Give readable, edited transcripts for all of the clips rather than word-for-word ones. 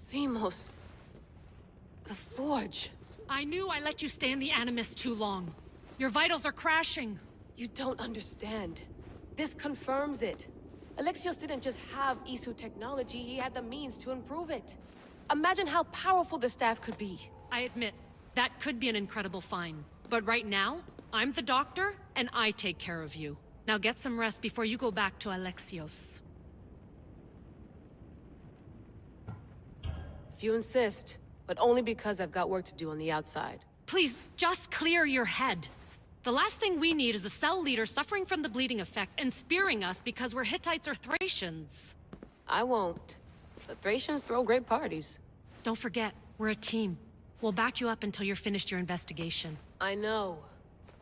Themos. The Forge. I knew I let you stay in the Animus too long. Your vitals are crashing. You don't understand. This confirms it. Alexios didn't just have Isu technology, he had the means to improve it. Imagine how powerful the staff could be. I admit, that could be an incredible find. But right now, I'm the doctor, and I take care of you. Now get some rest before you go back to Alexios. If you insist, but only because I've got work to do on the outside. Please, just clear your head. The last thing we need is a cell leader suffering from the bleeding effect and spearing us because we're Hittites or Thracians. I won't. The Thracians throw great parties. Don't forget, we're a team. We'll back you up until you're finished your investigation. I know.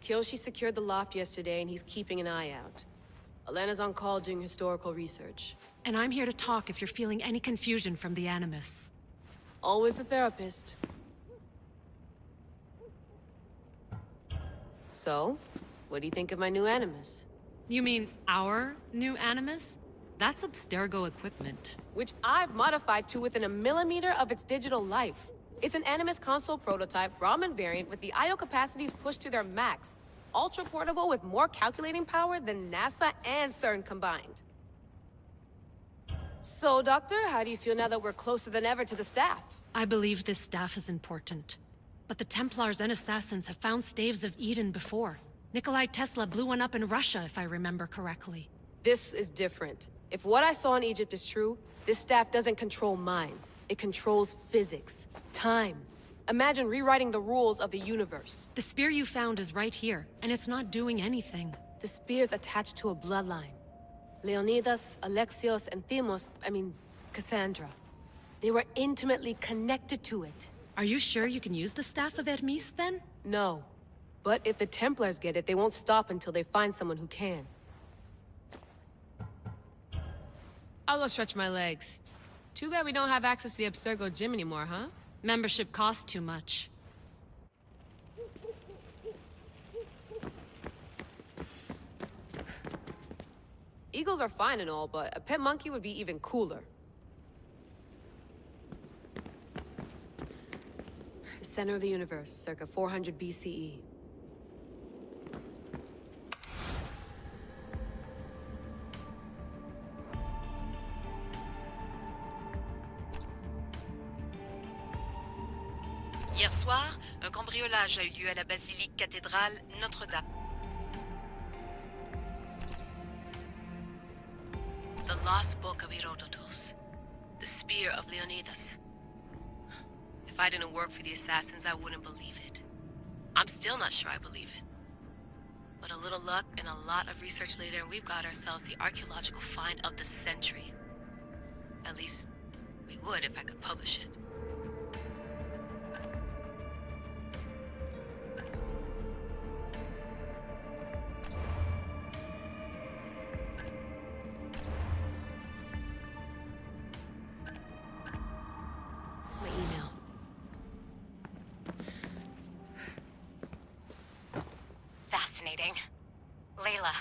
Kyoshi secured the loft yesterday and he's keeping an eye out. Elena's on call doing historical research. And I'm here to talk if you're feeling any confusion from the Animus. Always the therapist. So, what do you think of my new Animus? You mean our new Animus? That's Abstergo equipment. Which I've modified to within a millimeter of its digital life. It's an Animus console prototype, Raman variant with the I/O capacities pushed to their max. Ultra portable with more calculating power than NASA and CERN combined. So, Doctor, how do you feel now that we're closer than ever to the staff? I believe this staff is important. But the Templars and Assassins have found staves of Eden before. Nikolai Tesla blew one up in Russia, if I remember correctly. This is different. If what I saw in Egypt is true, this staff doesn't control minds. It controls physics, time. Imagine rewriting the rules of the universe. The spear you found is right here, and it's not doing anything. The spear's attached to a bloodline. Leonidas, Alexios, and Cassandra. They were intimately connected to it. Are you sure you can use the Staff of Hermes, then? No. But if the Templars get it, they won't stop until they find someone who can. I'll go stretch my legs. Too bad we don't have access to the Abstergo gym anymore, huh? Membership costs too much. Eagles are fine and all, but a pet monkey would be even cooler. The center of the universe, circa 400 BCE. Hier soir, un cambriolage a eu lieu à la basilique cathédrale Notre-Dame. The lost book of Herodotus. The spear of Leonidas. If I didn't work for the Assassins, I wouldn't believe it. I'm still not sure I believe it. But a little luck and a lot of research later, and we've got ourselves the archaeological find of the century. At least, we would if I could publish it. My email. Fascinating. Layla,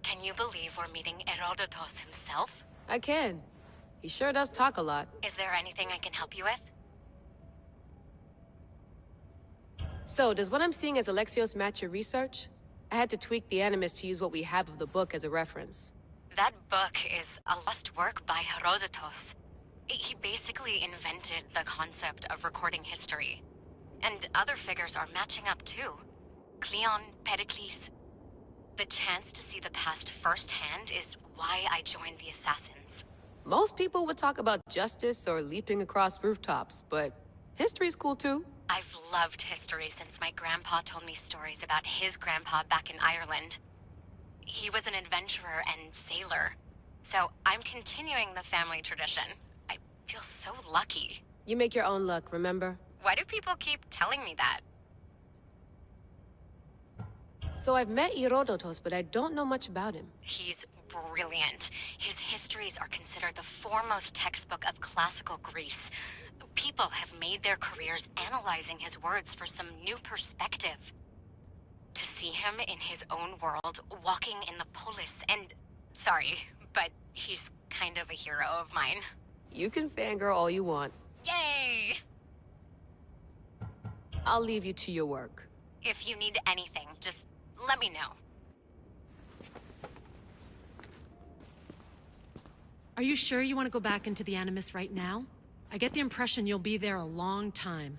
can you believe we're meeting Herodotus himself? I can. He sure does talk a lot. Is there anything I can help you with? So, does what I'm seeing as Alexios match your research? I had to tweak the Animus to use what we have of the book as a reference. That book is a lost work by Herodotus. He basically invented the concept of recording history. And other figures are matching up too. Cleon, Pericles. The chance to see the past firsthand is why I joined the Assassins. Most people would talk about justice or leaping across rooftops, but history's cool too. I've loved history since my grandpa told me stories about his grandpa back in Ireland. He was an adventurer and sailor. So I'm continuing the family tradition. I feel so lucky. You make your own luck, remember? Why do people keep telling me that? So I've met Herodotus, but I don't know much about him. He's brilliant. His histories are considered the foremost textbook of classical Greece. People have made their careers analyzing his words for some new perspective. To see him in his own world, walking in the polis, and... Sorry, but he's kind of a hero of mine. You can fangirl all you want. Yay! I'll leave you to your work. If you need anything, just let me know. Are you sure you want to go back into the Animus right now? I get the impression you'll be there a long time.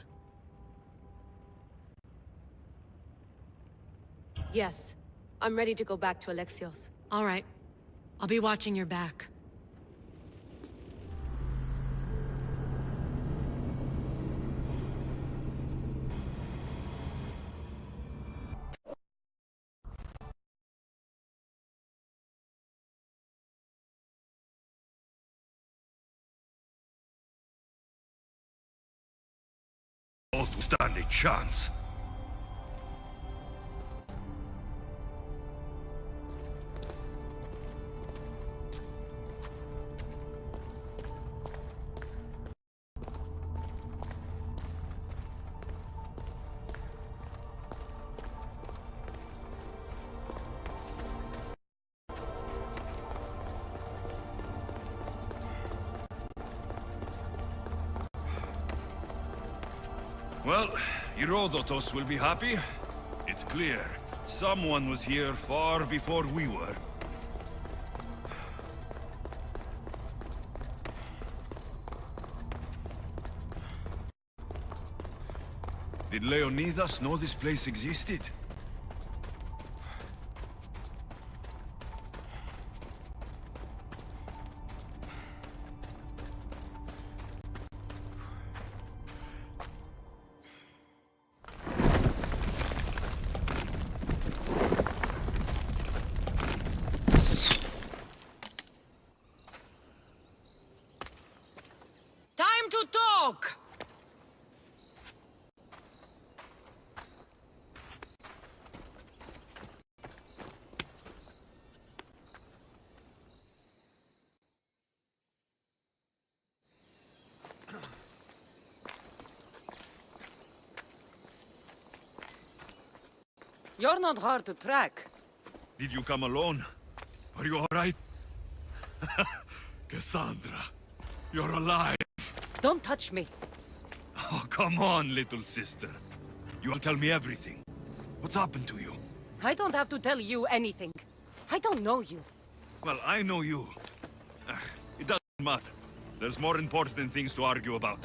Yes. I'm ready to go back to Alexios. All right. I'll be watching your back. All to stand a chance. Well, Herodotus will be happy. It's clear. Someone was here far before we were. Did Leonidas know this place existed? Time to talk! You're not hard to track. Did you come alone? Are you alright? Cassandra, you're alive. Don't touch me. Oh, come on, little sister. You will tell me everything. What's happened to you? I don't have to tell you anything. I don't know you. Well, I know you. It doesn't matter. There's more important things to argue about.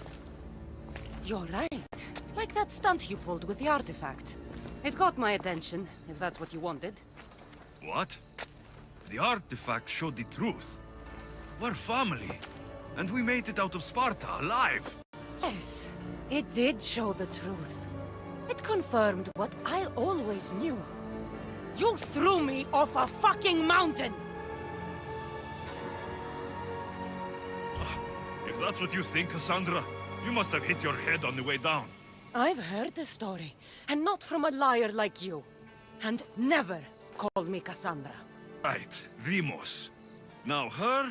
You're right. Like that stunt you pulled with the artifact. It got my attention, if that's what you wanted. What? The artifact showed the truth. We're family. And we made it out of Sparta alive. Yes, it did show the truth. It confirmed what I always knew. You threw me off a fucking mountain! If that's what you think, Cassandra, you must have hit your head on the way down. I've heard the story, and not from a liar like you. And never call me Cassandra. Right, Demos. Now her,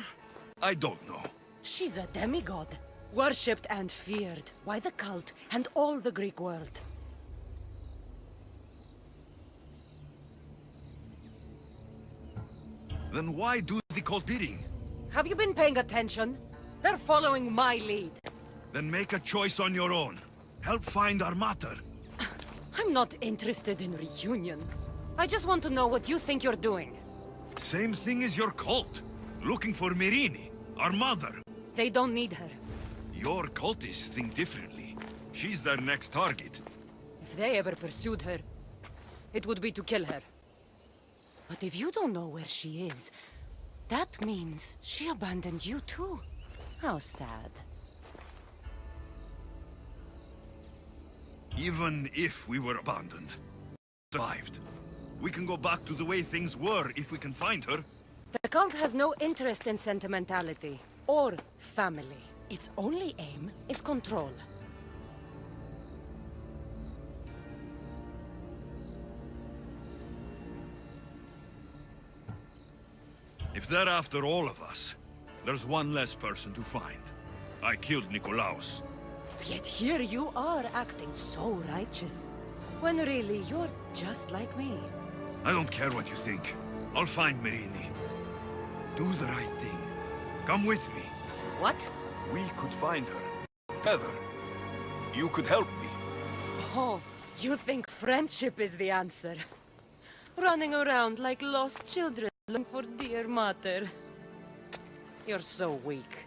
I don't know. She's a demigod, worshipped and feared by the cult and all the Greek world. Then why do the cult bidding? Have you been paying attention? They're following my lead. Then make a choice on your own. Help find our mater. I'm not interested in reunion. I just want to know what you think you're doing. Same thing as your cult. Looking for Myrrine, our mother. They don't need her. Your cultists think differently. She's their next target. If they ever pursued her, it would be to kill her. But if you don't know where she is, that means she abandoned you too. How sad. Even if we were abandoned, survived. We can go back to the way things were if we can find her. The cult has no interest in sentimentality or family. Its only aim is control. If they're after all of us, there's one less person to find. I killed Nikolaos. Yet here you are acting so righteous, when really you're just like me. I don't care what you think. I'll find Myrrine. Do the right thing. Come with me. What? We could find her. Together. You could help me. Oh, You think friendship is the answer? Running around like lost children looking for dear mother. You're so weak.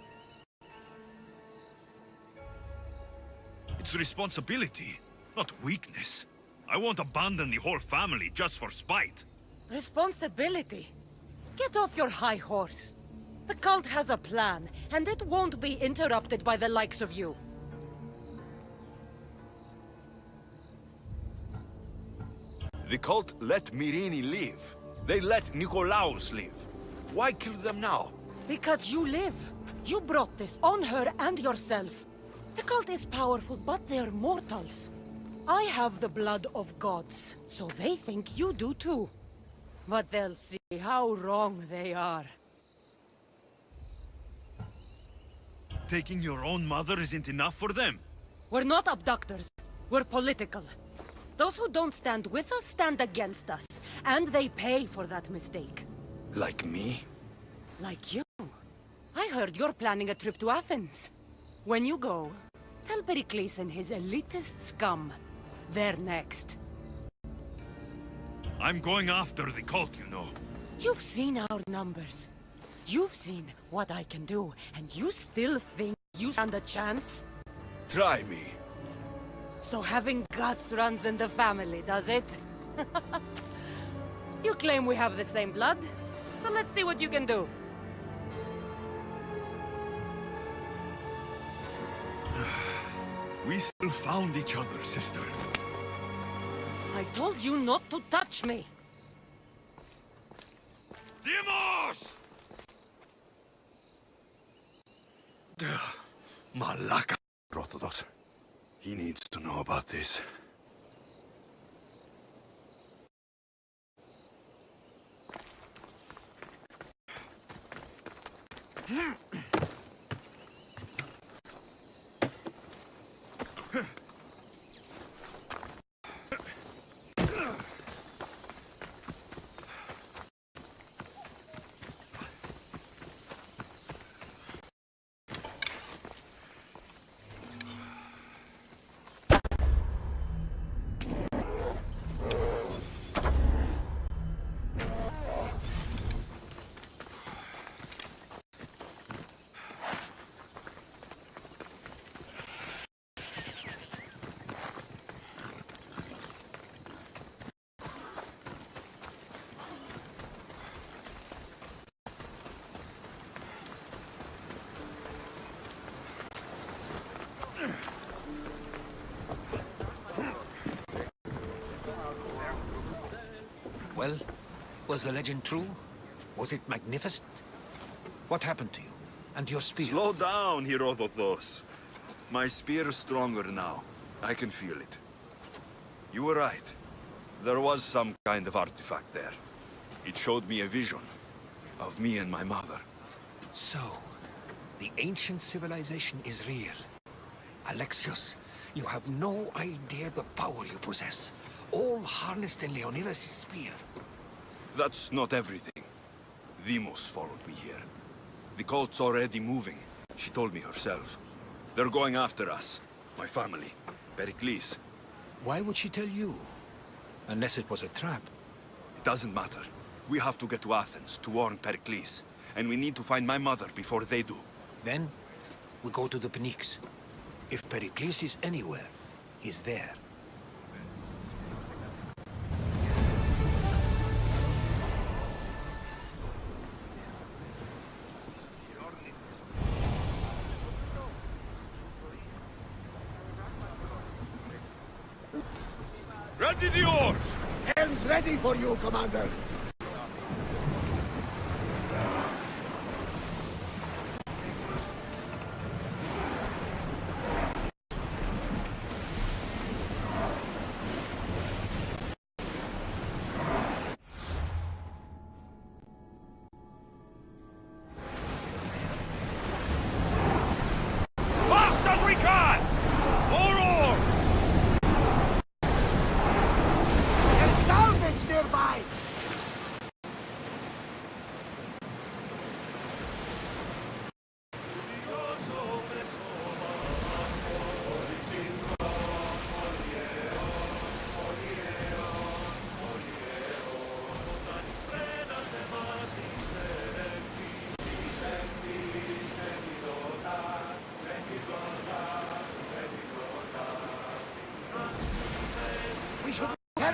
It's responsibility, not weakness. I won't abandon the whole family just for spite. Responsibility? Get off your high horse. The cult has a plan, and it won't be interrupted by the likes of you. The cult let Myrini live. They let Nikolaos live. Why kill them now? Because you live. You brought this on her and yourself. The cult is powerful, but they're mortals. I have the blood of gods, so they think you do too. But they'll see how wrong they are. Taking your own mother isn't enough for them? We're not abductors. We're political. Those who don't stand with us stand against us, and they pay for that mistake. Like me? Like you. I heard you're planning a trip to Athens. When you go, tell Pericles and his elitist scum. They're next. I'm going after the cult, you know. You've seen our numbers. You've seen what I can do, and you still think you stand a chance? Try me. So having guts runs in the family, does it? You claim we have the same blood, so let's see what you can do. We still found each other, sister. I told you not to touch me! Demos! Malaka, Orthodox. He needs to know about this. Well, was the legend true? Was it magnificent? What happened to you? And your spear? Slow down, Herodotos. My spear is stronger now. I can feel it. You were right. There was some kind of artifact there. It showed me a vision of me and my mother. So, the ancient civilization is real. Alexios, you have no idea the power you possess. All harnessed in Leonidas' spear. That's not everything. Demos followed me here. The cult's already moving. She told me herself. They're going after us. My family. Pericles. Why would she tell you? Unless it was a trap. It doesn't matter. We have to get to Athens to warn Pericles. And we need to find my mother before they do. Then, we go to the Pnyx. If Pericles is anywhere, he's there. Ready the oars! Helm's ready for you, Commander. Fast as we can! More oars! There's salvage nearby.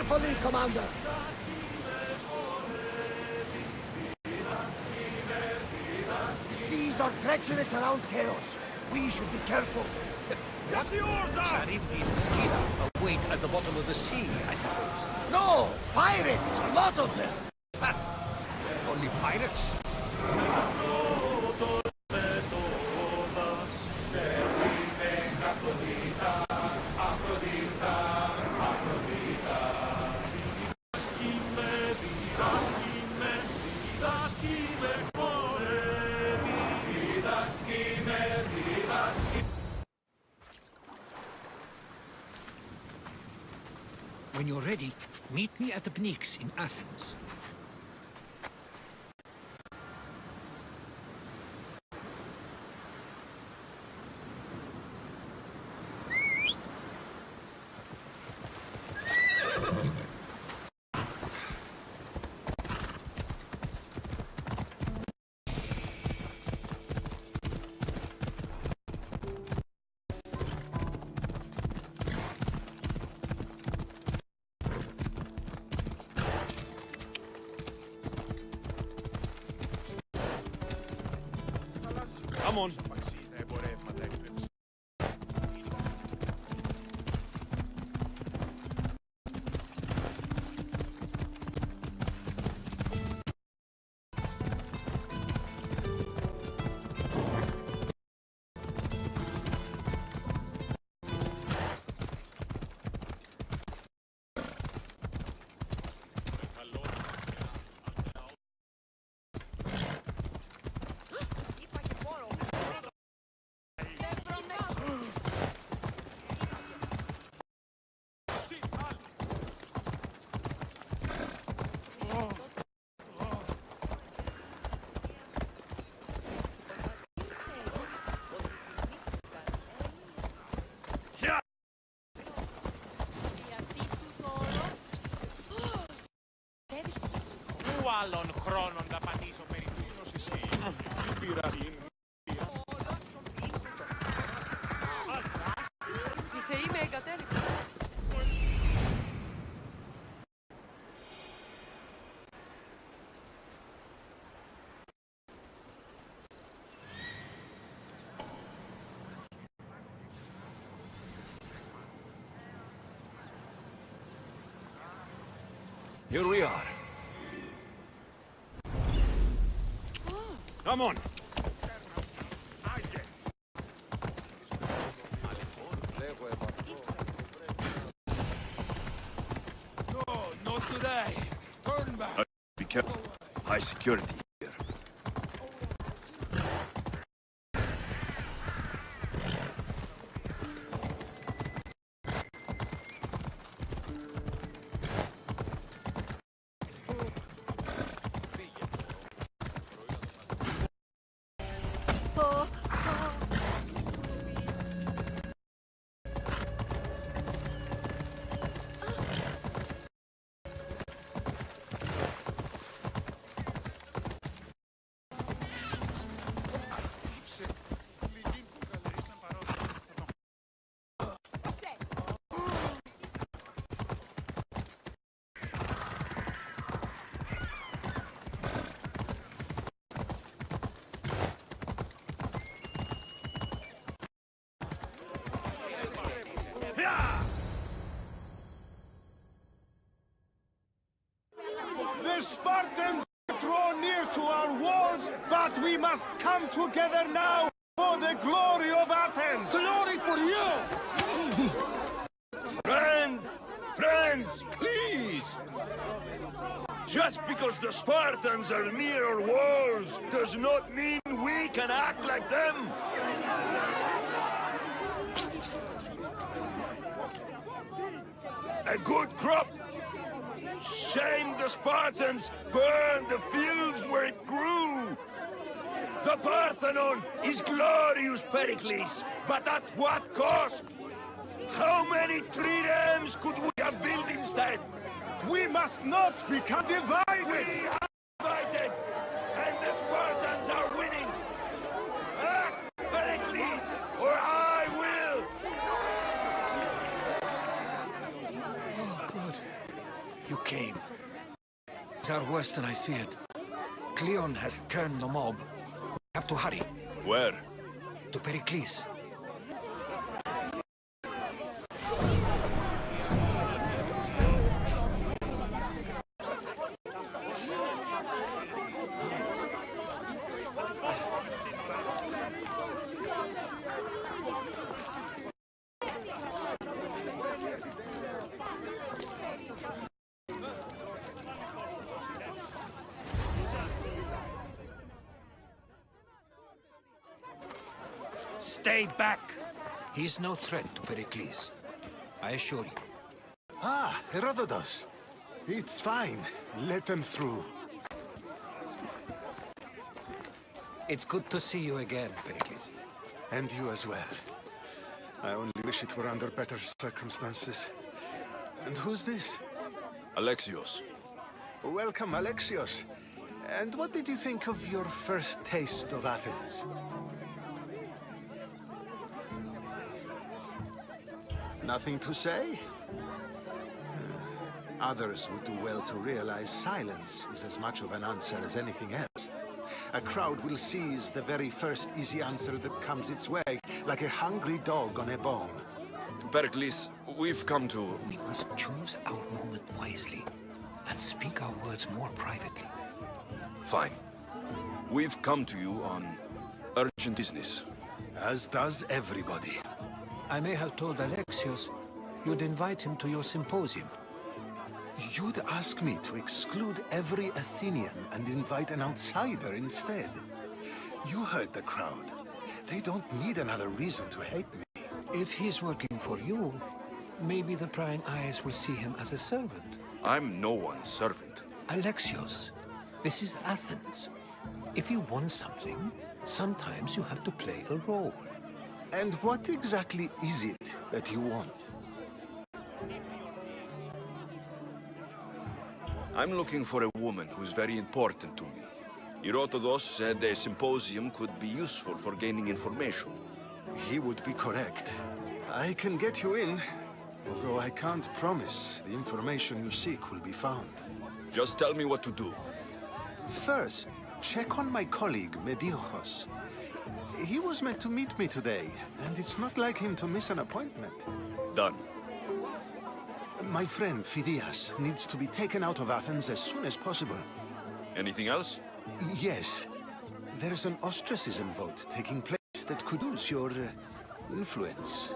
Carefully, Commander! The seas are treacherous around Chaos. We should be careful. What the oars are! Sharif, these Skila await at the bottom of the sea, I suppose. No! Pirates! A lot of them! Only pirates? When you're ready, meet me at the Pnyx in Athens. Come on. Άλλων χρόνων να πανίσω περί τίνος εσύ. Τι πειράζει. Οι θεοί με εγκατέλειψαν. Here we are. Come on. No, not today. Turn back. Be careful. High security here. The Spartans draw near to our walls, but we must come together now for the glory of Athens! Glory for you! Friends, please! Just because the Spartans are near our walls does not mean we can act like them! A good crop! Shame the Spartans burned the fields where it grew! The Parthenon is glorious, Pericles, but at what cost? How many triremes could we have built instead? We must not become divided! We are divided, and the Spartans are winning! Act, Pericles, or I will! Oh, good. You came. Things are worse than I feared. Cleon has turned the mob. We have to hurry. Where? To Pericles. Stay back! He's no threat to Pericles. I assure you. Ah, Herodotus. It's fine. Let them through. It's good to see you again, Pericles. And you as well. I only wish it were under better circumstances. And who's this? Alexios. Welcome, Alexios. And what did you think of your first taste of Athens? Nothing to say? Others would do well to realize silence is as much of an answer as anything else. A crowd will seize the very first easy answer that comes its way, like a hungry dog on a bone. Pericles, we've come to... We must choose our moment wisely, and speak our words more privately. Fine. We've come to you on urgent business. As does everybody. I may have told Alexios you'd invite him to your symposium. You'd ask me to exclude every Athenian and invite an outsider instead. You heard the crowd. They don't need another reason to hate me. If he's working for you, maybe the prying eyes will see him as a servant. I'm no one's servant. Alexios, this is Athens. If you want something, sometimes you have to play a role. And what exactly is it that you want? I'm looking for a woman who's very important to me. Herodotus said a symposium could be useful for gaining information. He would be correct. I can get you in, although I can't promise the information you seek will be found. Just tell me what to do. First, check on my colleague, Mediochos. He was meant to meet me today, and it's not like him to miss an appointment. Done. My friend, Phidias, needs to be taken out of Athens as soon as possible. Anything else? Yes. There's an ostracism vote taking place that could use your influence.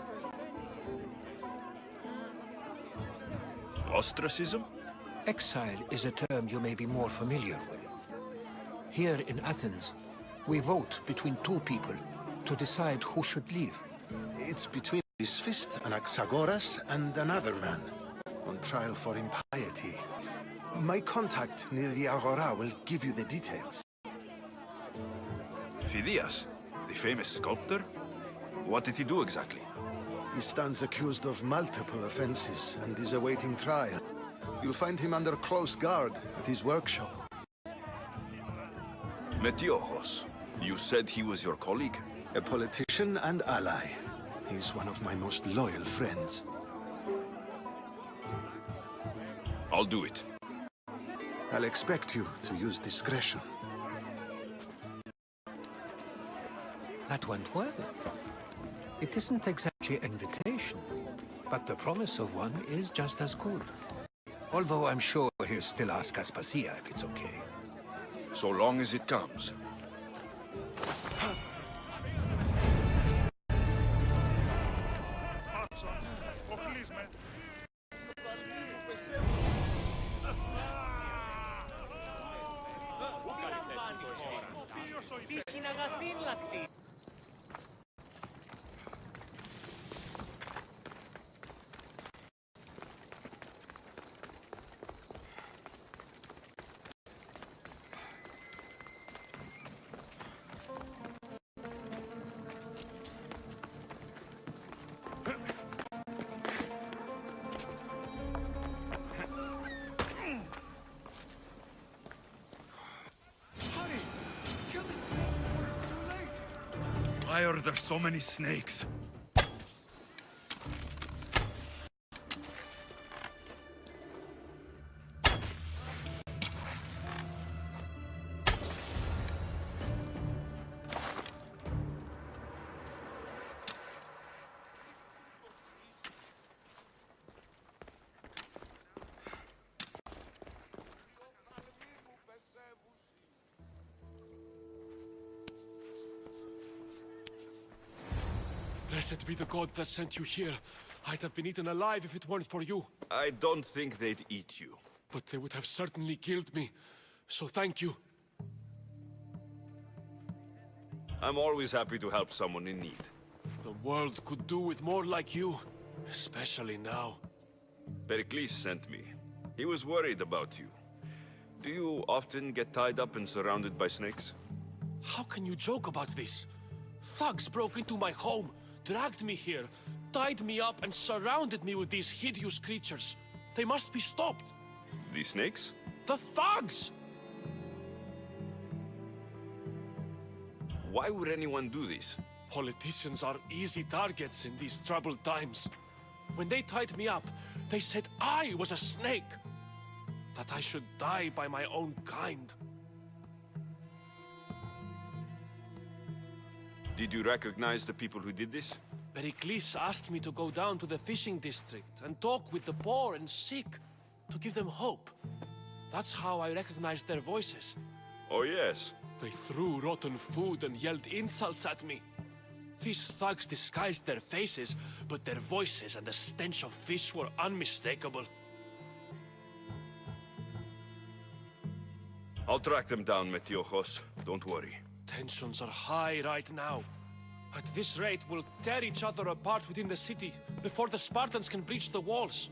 Ostracism? Exile is a term you may be more familiar with. Here in Athens, we vote between two people to decide who should leave. It's between his fist, Anaxagoras, and another man, on trial for impiety. My contact near the Agora will give you the details. Phidias, the famous sculptor? What did he do exactly? He stands accused of multiple offenses and is awaiting trial. You'll find him under close guard at his workshop. Metiochos, you said he was your colleague? A politician and ally. He's one of my most loyal friends. I'll do it. I'll expect you to use discretion. That went well. It isn't exactly an invitation, but the promise of one is just as good. Although I'm sure he'll still ask Aspasia if it's okay. So long as it comes. Why are there so many snakes? Blessed be the god that sent you here. I'd have been eaten alive if it weren't for you. I don't think they'd eat you. But they would have certainly killed me. So thank you. I'm always happy to help someone in need. The world could do with more like you. Especially now. Pericles sent me. He was worried about you. Do you often get tied up and surrounded by snakes? How can you joke about this? Thugs broke into my home, dragged me here, tied me up and surrounded me with these hideous creatures. They must be stopped. The snakes? The thugs! Why would anyone do this? Politicians are easy targets in these troubled times. When they tied me up, they said I was a snake. That I should die by my own kind. Did you recognize the people who did this? Pericles asked me to go down to the fishing district and talk with the poor and sick, to give them hope. That's how I recognized their voices. Oh yes. They threw rotten food and yelled insults at me. These thugs disguised their faces, but their voices and the stench of fish were unmistakable. I'll track them down, Metiojos. Don't worry. Tensions are high right now. At this rate, we'll tear each other apart within the city before the Spartans can breach the walls.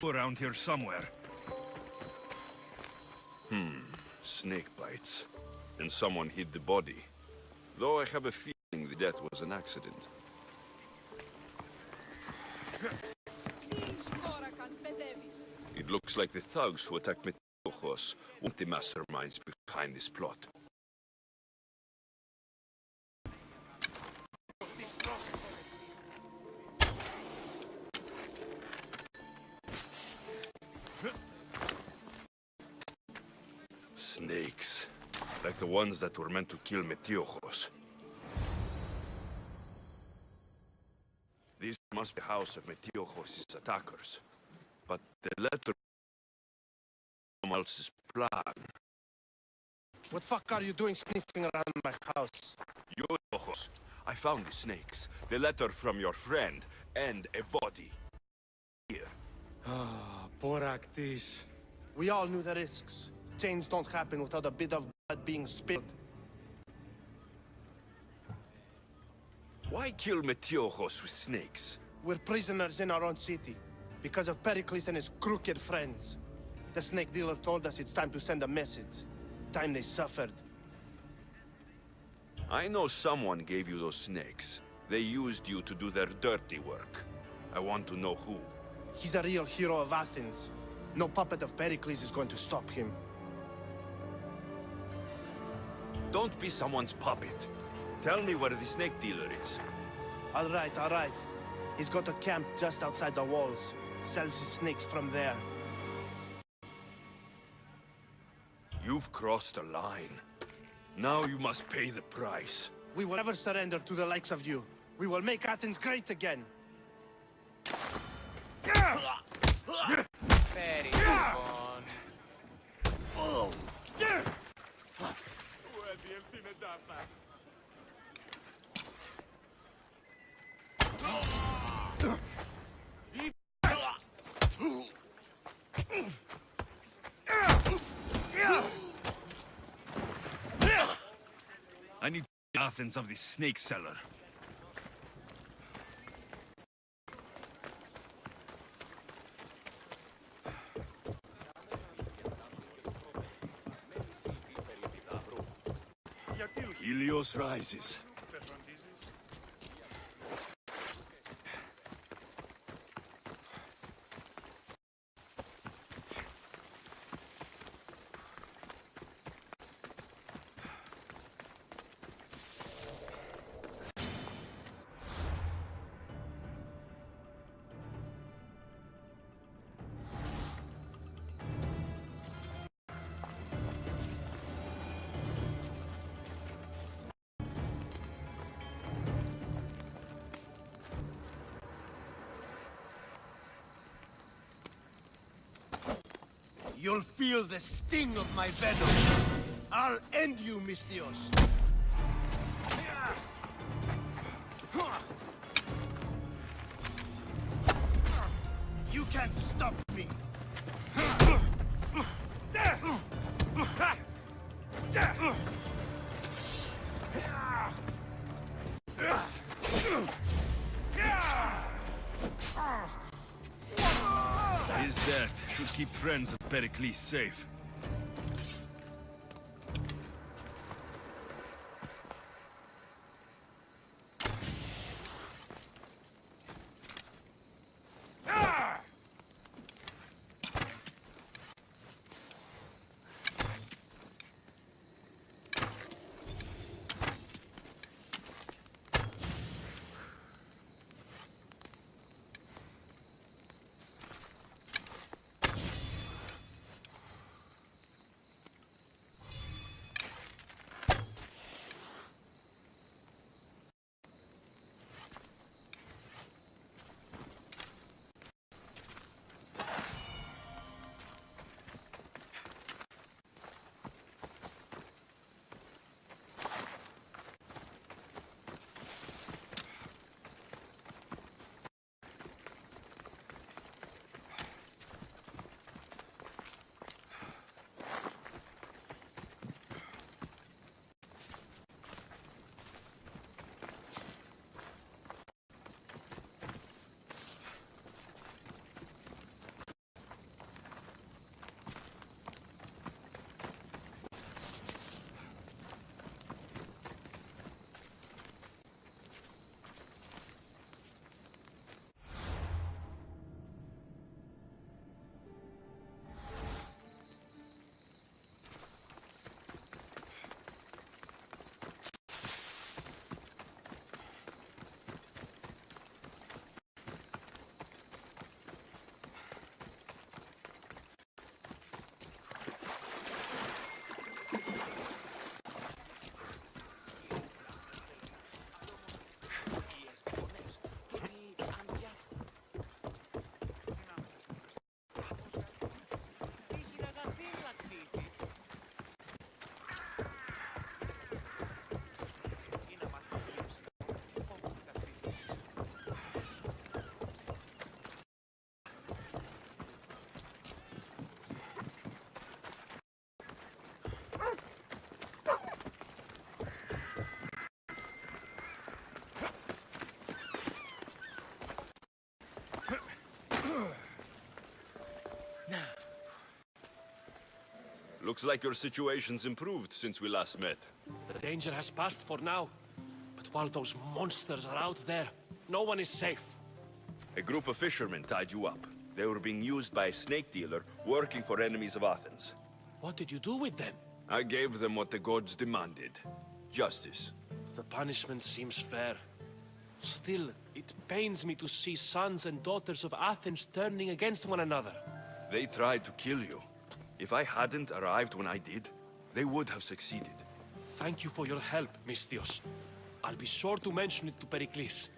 Around here somewhere. Snake bites. And someone hid the body. Though I have a feeling the death was an accident. It looks like the thugs who attacked Metiojos weren't the masterminds behind this plot. Snakes. Like the ones that were meant to kill Metiojos. This must be the house of Metiojos' attackers. But the letter... someone else's plan. What fuck are you doing sniffing around my house? Metiojos, I found the snakes, the letter from your friend, and a body. Here. Poor Actis. We all knew the risks. Change don't happen without a bit of blood being spilled. Why kill Metiojos with snakes? We're prisoners in our own city, because of Pericles and his crooked friends. The snake dealer told us it's time to send a message. Time they suffered. I know someone gave you those snakes. They used you to do their dirty work. I want to know who. He's a real hero of Athens. No puppet of Pericles is going to stop him. Don't be someone's puppet. Tell me where the snake dealer is. All right, all right. He's got a camp just outside the walls. Sells his snakes from there. You've crossed a line. Now you must pay the price. We will never surrender to the likes of you. We will make Athens great again. Very fun. I need Athens of the snake seller. Helios rises. You'll feel the sting of my venom. I'll end you, Misthios. You can't stop me. His death should keep friends of Pericles safe. Looks like your situation's improved since we last met. The danger has passed for now. But while those monsters are out there, no one is safe. A group of fishermen tied you up. They were being used by a snake dealer working for enemies of Athens. What did you do with them? I gave them what the gods demanded. Justice. The punishment seems fair. Still, it pains me to see sons and daughters of Athens turning against one another. They tried to kill you. If I hadn't arrived when I did, they would have succeeded. Thank you for your help, Misthios. I'll be sure to mention it to Pericles.